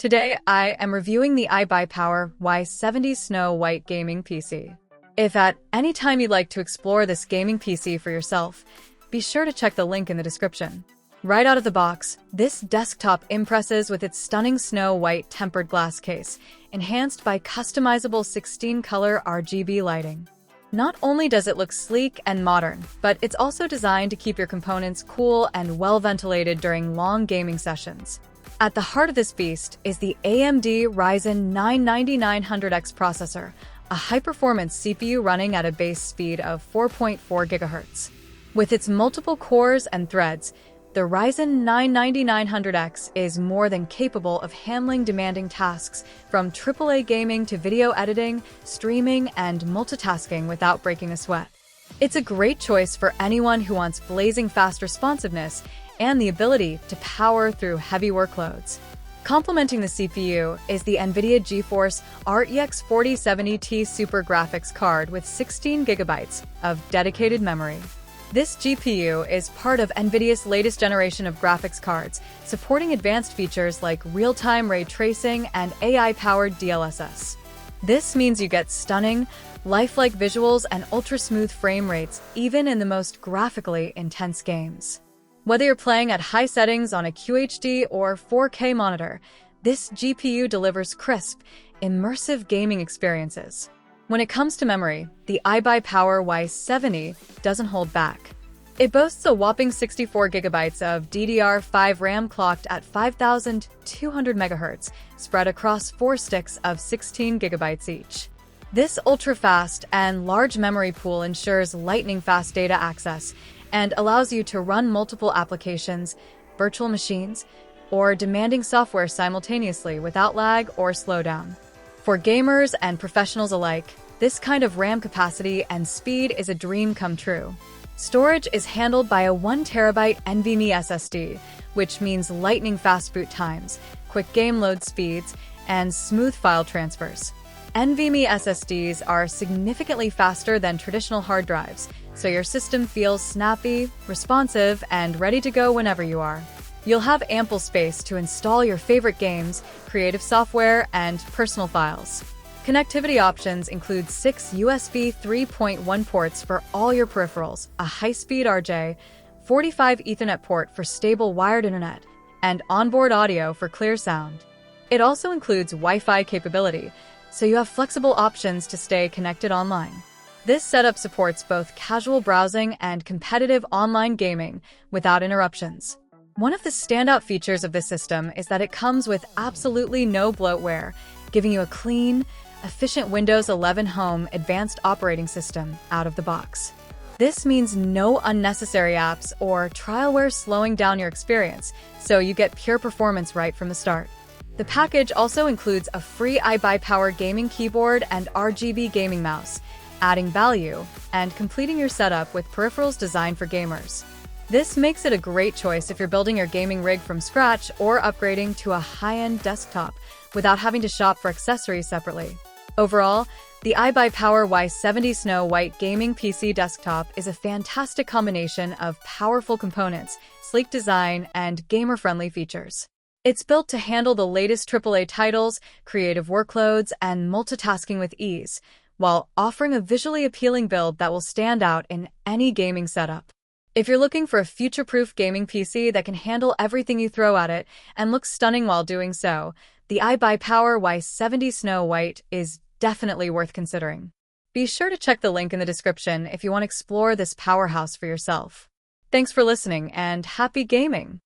Today, I am reviewing the iBUYPOWER Y70 Snow White gaming PC. If at any time you'd like to explore this gaming PC for yourself, be sure to check the link in the description. Right out of the box, this desktop impresses with its stunning snow white tempered glass case, enhanced by customizable 16-color RGB lighting. Not only does it look sleek and modern, but it's also designed to keep your components cool and well-ventilated during long gaming sessions. At the heart of this beast is the AMD Ryzen 99900X processor, a high-performance CPU running at a base speed of 4.4 GHz. With its multiple cores and threads, the Ryzen 99900X is more than capable of handling demanding tasks from AAA gaming to video editing, streaming, and multitasking without breaking a sweat. It's a great choice for anyone who wants blazing fast responsiveness and the ability to power through heavy workloads. Complementing the CPU is the NVIDIA GeForce RTX 4070Ti Super Graphics card with 16 GB of dedicated memory. This GPU is part of NVIDIA's latest generation of graphics cards, supporting advanced features like real-time ray tracing and AI-powered DLSS. This means you get stunning, lifelike visuals and ultra-smooth frame rates even in the most graphically intense games. Whether you're playing at high settings on a QHD or 4K monitor, this GPU delivers crisp, immersive gaming experiences. When it comes to memory, the iBUYPOWER Y70 doesn't hold back. It boasts a whopping 64 GB of DDR5 RAM clocked at 5,200 MHz, spread across 4 sticks of 16 GB each. This ultra-fast and large memory pool ensures lightning-fast data access and allows you to run multiple applications, virtual machines, or demanding software simultaneously without lag or slowdown. For gamers and professionals alike, this kind of RAM capacity and speed is a dream come true. Storage is handled by a 1 TB NVMe SSD, which means lightning-fast boot times, quick game load speeds, and smooth file transfers. NVMe SSDs are significantly faster than traditional hard drives, so your system feels snappy, responsive, and ready to go whenever you are. You'll have ample space to install your favorite games, creative software, and personal files. Connectivity options include 6 USB 3.1 ports for all your peripherals, a high-speed RJ, 45 Ethernet port for stable wired internet, and onboard audio for clear sound. It also includes Wi-Fi capability, so you have flexible options to stay connected online. This setup supports both casual browsing and competitive online gaming without interruptions. One of the standout features of this system is that it comes with absolutely no bloatware, giving you a clean, efficient Windows 11 Home advanced operating system out of the box. This means no unnecessary apps or trialware slowing down your experience, so you get pure performance right from the start. The package also includes a free iBUYPOWER gaming keyboard and RGB gaming mouse, adding value and completing your setup with peripherals designed for gamers. This makes it a great choice if you're building your gaming rig from scratch or upgrading to a high-end desktop without having to shop for accessories separately. Overall, the iBUYPOWER Y70 Snow White gaming PC desktop is a fantastic combination of powerful components, sleek design, and gamer-friendly features. It's built to handle the latest AAA titles, creative workloads, and multitasking with ease, while offering a visually appealing build that will stand out in any gaming setup. If you're looking for a future-proof gaming PC that can handle everything you throw at it and looks stunning while doing so, the iBUYPOWER Y70 Snow White is definitely worth considering. Be sure to check the link in the description if you want to explore this powerhouse for yourself. Thanks for listening and happy gaming!